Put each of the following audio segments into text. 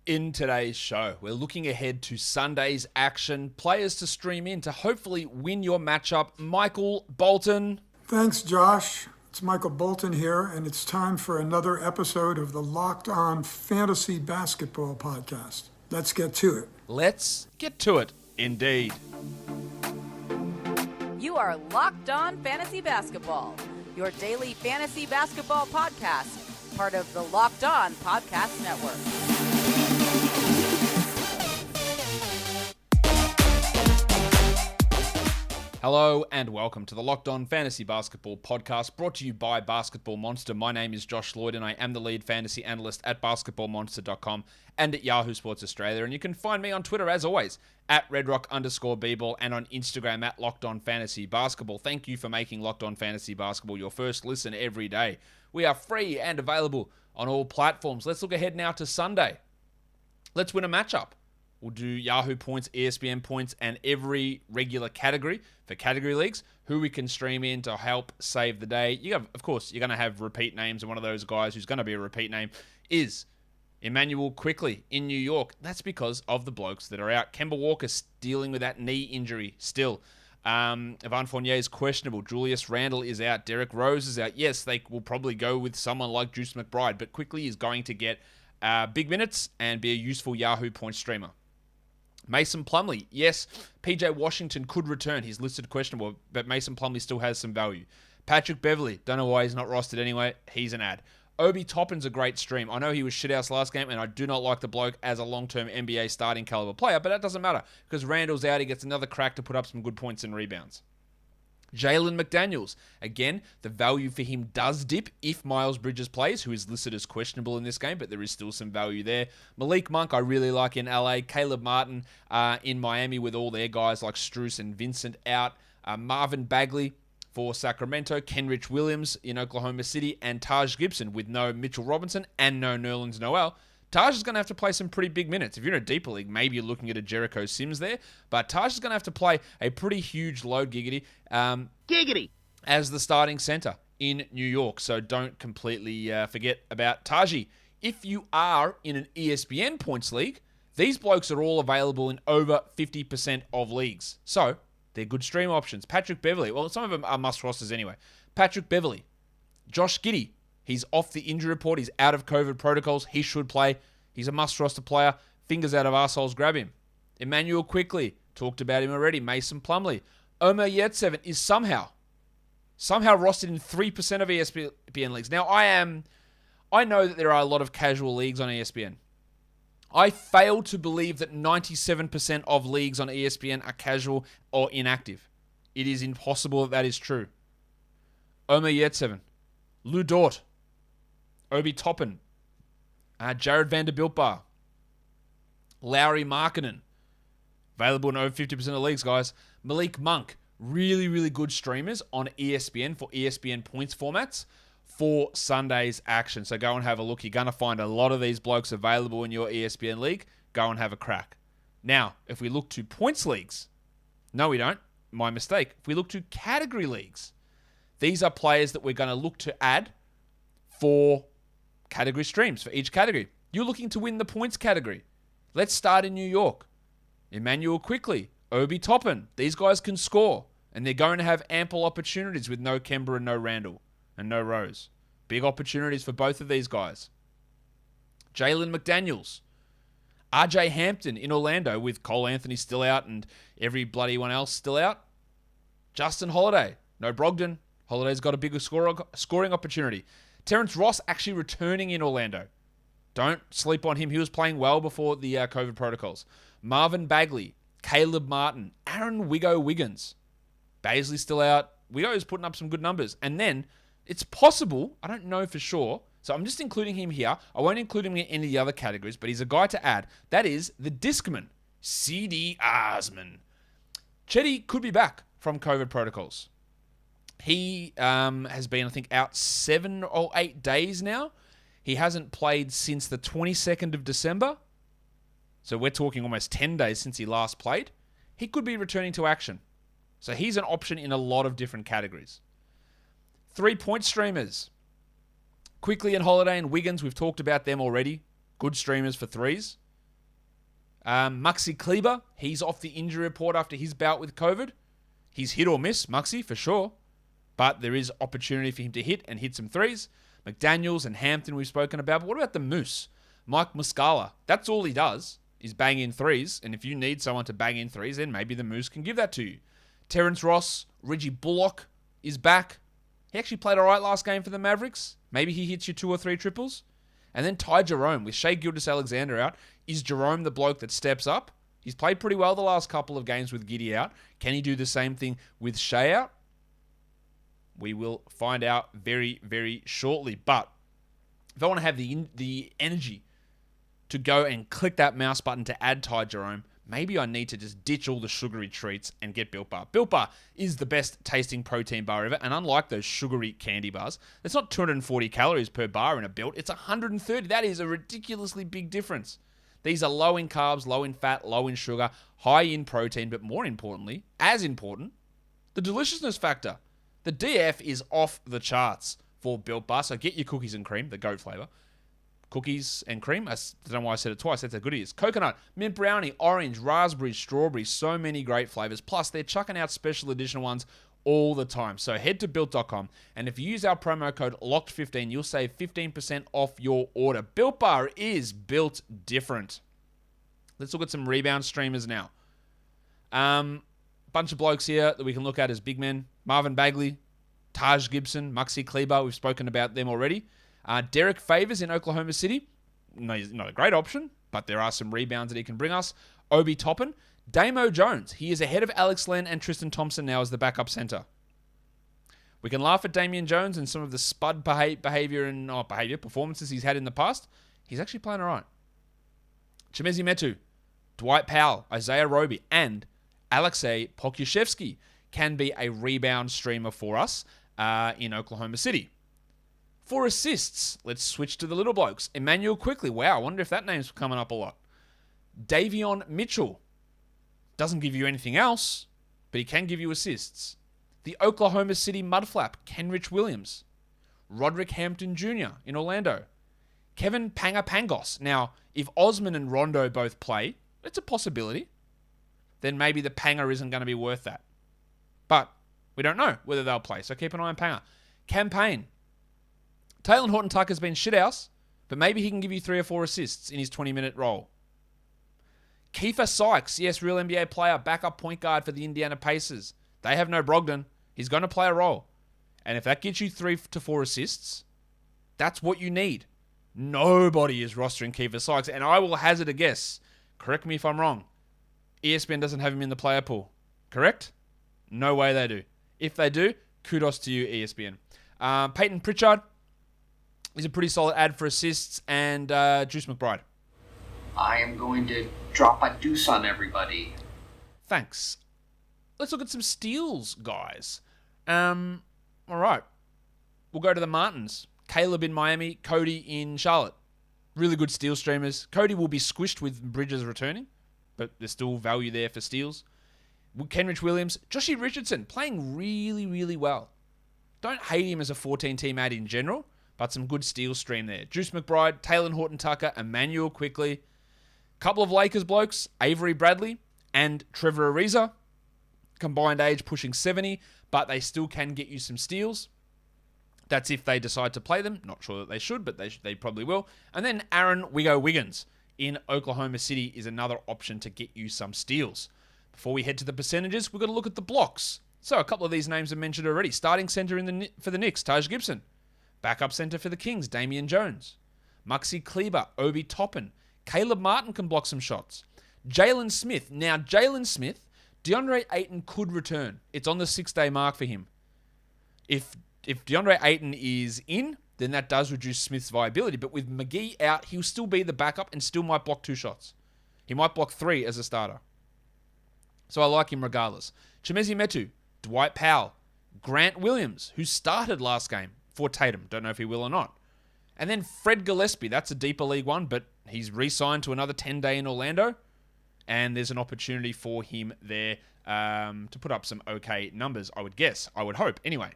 In today's show, we're looking ahead to Sunday's action, players to stream in to hopefully win your matchup. Michael Bolton. Thanks, Josh. It's Michael Bolton here, and it's time for another episode of the Locked On Fantasy Basketball Podcast. Let's get to it. Let's get to it, indeed. You are Locked On Fantasy Basketball, your daily fantasy basketball podcast, part of the Locked On Podcast Network. Hello and welcome to the Locked On Fantasy Basketball Podcast, brought to you by Basketball Monster. My name is Josh Lloyd and I am the lead fantasy analyst at basketballmonster.com and at YAHOO Sports Australia. And you can find me on Twitter, as always, at redrock_bball and on Instagram at Locked On Fantasy Basketball. Thank you for making Locked On Fantasy Basketball your first listen every day. We are free and available on all platforms. Let's look ahead now to Sunday. Let's win a matchup. We'll do Yahoo points, ESPN points, and every regular category for category leagues, who we can stream in to help save the day. Of course, you're going to have repeat names, and one of those guys who's going to be a repeat name is Immanuel Quickley in New York. That's because of the blokes that are out. Kemba Walker's dealing with that knee injury still. Evan Fournier is questionable. Julius Randle is out. Derrick Rose is out. Yes, they will probably go with someone like Juice McBride, but Quickley is going to get big minutes and be a useful Yahoo point streamer. Mason Plumlee, yes, PJ Washington could return. He's listed questionable, but Mason Plumlee still has some value. Patrick Beverley, don't know why he's not rostered anyway. He's an ad. Obi Toppin's a great stream. I know he was shithouse last game, and I do not like the bloke as a long-term NBA starting caliber player, but that doesn't matter because Randall's out. He gets another crack to put up some good points and rebounds. Jalen McDaniels. Again, the value for him does dip if Miles Bridges plays, who is listed as questionable in this game, but there is still some value there. Malik Monk, I really like in LA. Caleb Martin in Miami with all their guys like Strus and Vincent out. Marvin Bagley for Sacramento. Kenrich Williams in Oklahoma City. And Taj Gibson with no Mitchell Robinson and no Nerlens Noel. Taj is going to have to play some pretty big minutes. If you're in a deeper league, maybe you're looking at a Jericho Sims there. But Taj is going to have to play a pretty huge load, giggity, as the starting center in New York. So don't completely forget about Taji. If you are in an ESPN points league, these blokes are all available in over 50% of leagues. So they're good stream options. Patrick Beverley, well, some of them are must rosters anyway. Patrick Beverley, Josh Giddey. He's off the injury report. He's out of COVID protocols. He should play. He's a must-roster player. Fingers out of arseholes, grab him. Immanuel Quickley. Talked about him already. Mason Plumlee. Omer Yurtseven is somehow rostered in 3% of ESPN leagues. Now, I know that there are a lot of casual leagues on ESPN. I fail to believe that 97% of leagues on ESPN are casual or inactive. It is impossible that is true. Omer Yurtseven. Lou Dort. Obi Toppin, Jared Vanderbilt Bar, Lauri Markkanen, available in over 50% of leagues, guys. Malik Monk, really, really good streamers on ESPN for ESPN points formats for Sunday's action. So go and have a look. You're going to find a lot of these blokes available in your ESPN league. Go and have a crack. Now, if we look to points leagues, no, we don't. My mistake. If we look to category leagues, these are players that we're going to look to add for category streams for each category. You're looking to win the points category. Let's start in New York. Immanuel Quickley, Obi Toppin. These guys can score, and they're going to have ample opportunities with no Kemba and no Randall and no Rose. Big opportunities for both of these guys. Jalen McDaniels, RJ Hampton in Orlando with Cole Anthony still out and every bloody one else still out. Justin Holiday, no Brogdon. Holiday's got a bigger scoring opportunity. Terrence Ross actually returning in Orlando. Don't sleep on him. He was playing well before the COVID protocols. Marvin Bagley, Caleb Martin, Aaron Wiggins. Baisley's still out. Wiggo's putting up some good numbers. And then it's possible, I don't know for sure, so I'm just including him here. I won't include him in any of the other categories, but he's a guy to add. That is the Discman, CD Osman. Chetty could be back from COVID protocols. He has been, I think, out 7 or 8 days now. He hasn't played since the 22nd of December. So we're talking almost 10 days since he last played. He could be returning to action. So he's an option in a lot of different categories. 3-point streamers. Quickley and Holiday and Wiggins, we've talked about them already. Good streamers for threes. Maxi Kleber, he's off the injury report after his bout with COVID. He's hit or miss, Maxi, for sure. But there is opportunity for him to hit and hit some threes. McDaniels and Hampton we've spoken about. But what about the Moose? Mike Muscala. That's all he does is bang in threes. And if you need someone to bang in threes, then maybe the Moose can give that to you. Terrence Ross, Reggie Bullock is back. He actually played all right last game for the Mavericks. Maybe he hits you 2 or 3 triples. And then Ty Jerome with Shai Gilgeous-Alexander out. Is Jerome the bloke that steps up? He's played pretty well the last couple of games with Giddey out. Can he do the same thing with Shai out? We will find out very, very shortly. But if I want to have the energy to go and click that mouse button to add Ty Jerome, maybe I need to just ditch all the sugary treats and get Built Bar. Built Bar is the best tasting protein bar ever, and unlike those sugary candy bars, it's not 240 calories per bar in a Built, it's 130. That is a ridiculously big difference. These are low in carbs, low in fat, low in sugar, high in protein, but more importantly, as important, the deliciousness factor. The DF is off the charts for Built Bar, so get your cookies and cream, the goat flavor. Cookies and cream. I don't know why I said it twice. That's how good it is. Coconut, mint brownie, orange, raspberry, strawberry. So many great flavors. Plus, they're chucking out special edition ones all the time. So head to Built.com, and if you use our promo code LOCKED15, you'll save 15% off your order. Built Bar is built different. Let's look at some rebound streamers now. Bunch of blokes here that we can look at as big men. Marvin Bagley, Taj Gibson, Maxi Kleber. We've spoken about them already. Derek Favors in Oklahoma City. No, he's not a great option, but there are some rebounds that he can bring us. Obi Toppin. Damo Jones. He is ahead of Alex Len and Tristan Thompson now as the backup center. We can laugh at Damian Jones and some of the spud performances he's had in the past. He's actually playing all right. Chimezie Metu, Dwight Powell, Isaiah Roby, and Alexei Pokusevski can be a rebound streamer for us in Oklahoma City. For assists, let's switch to the little blokes. Immanuel Quickley. Wow, I wonder if that name's coming up a lot. Davion Mitchell. Doesn't give you anything else, but he can give you assists. The Oklahoma City Mudflap, Kenrich Williams. Roderick Hampton Jr. in Orlando. Kevin Pangos. Now, if Osman and Rondo both play, it's a possibility. Then maybe the Panger isn't going to be worth that. But we don't know whether they'll play, so keep an eye on Panger. Campaign. Taylor Horton-Tucker's been shithouse, but maybe he can give you 3 or 4 assists in his 20-minute role. Kiefer Sykes, yes, real NBA player, backup point guard for the Indiana Pacers. They have no Brogdon. He's going to play a role. And if that gets you 3 to 4 assists, that's what you need. Nobody is rostering Kiefer Sykes, and I will hazard a guess. Correct me if I'm wrong. ESPN doesn't have him in the player pool. Correct? No way they do. If they do, kudos to you, ESPN. Peyton Pritchard is a pretty solid ad for assists, and Juice McBride. I am going to drop a deuce on everybody. Thanks. Let's look at some steals, guys. All right. We'll go to the Martins. Caleb in Miami, Cody in Charlotte. Really good steal streamers. Cody will be squished with Bridges returning, but there's still value there for steals. Kenrich Williams, Joshie Richardson, playing really, really well. Don't hate him as a 14-team ad in general, but some good steal stream there. Juice McBride, Taylor Horton-Tucker, Immanuel Quickley. Couple of Lakers blokes, Avery Bradley and Trevor Ariza. Combined age pushing 70, but they still can get you some steals. That's if they decide to play them. Not sure that they should, but they probably will. And then Aaron Wiggins in Oklahoma City is another option to get you some steals. Before we head to the percentages, we've got to look at the blocks. So a couple of these names are mentioned already. Starting center for the Knicks, Taj Gibson. Backup center for the Kings, Damian Jones. Maxi Kleber, Obi Toppin. Caleb Martin can block some shots. Jalen Smith. Now, Jalen Smith, DeAndre Ayton could return. It's on the 6-day mark for him. If DeAndre Ayton is in, then that does reduce Smith's viability. But with McGee out, he'll still be the backup and still might block 2 shots. He might block 3 as a starter. So I like him regardless. Chimezie Metu, Dwight Powell, Grant Williams, who started last game for Tatum. Don't know if he will or not. And then Fred Gillespie. That's a deeper league one, but he's re-signed to another 10-day in Orlando. And there's an opportunity for him there to put up some okay numbers, I would guess. I would hope. Anyway,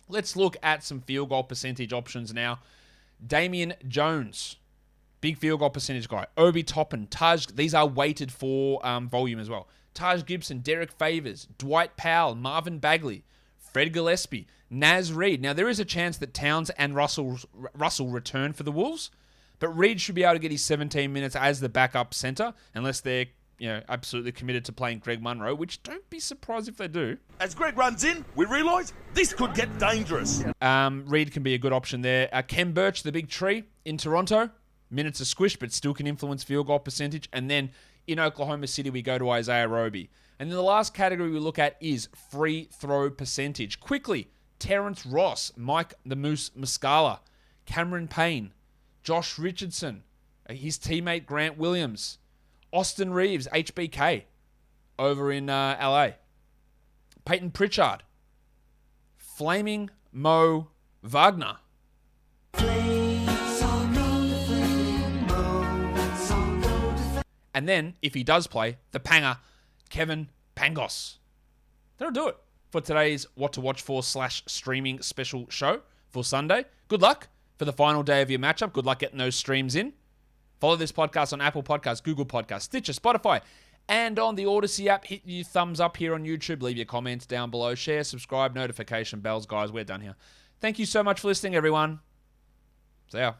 let's look at some field goal percentage options now. Damian Jones. big field goal percentage guy. Obi Toppin, Taj, these are weighted for volume as well. Taj Gibson, Derek Favors, Dwight Powell, Marvin Bagley, Fred Gillespie, Naz Reid. Now, there is a chance that Towns and Russell return for the Wolves, but Reid should be able to get his 17 minutes as the backup center, unless they're absolutely committed to playing Greg Munro, which don't be surprised if they do. As Greg runs in, we realise this could get dangerous. Reid can be a good option there. Ken Birch, the big tree in Toronto. Minutes are squished, but still can influence field goal percentage. And then in Oklahoma City, we go to Isaiah Roby. And then the last category we look at is free throw percentage. Quickly, Terrence Ross, Mike the Moose Muscala, Cameron Payne, Josh Richardson, his teammate Grant Williams, Austin Reeves, HBK, over in LA, Peyton Pritchard, Flaming Mo Wagner. And then, if he does play, the panger, Kevin Pangos. That'll do it for today's What to Watch For / streaming special show for Sunday. Good luck for the final day of your matchup. Good luck getting those streams in. Follow this podcast on Apple Podcasts, Google Podcasts, Stitcher, Spotify, and on the Odyssey app. Hit your thumbs up here on YouTube. Leave your comments down below. Share, subscribe, notification bells. Guys, we're done here. Thank you so much for listening, everyone. See ya.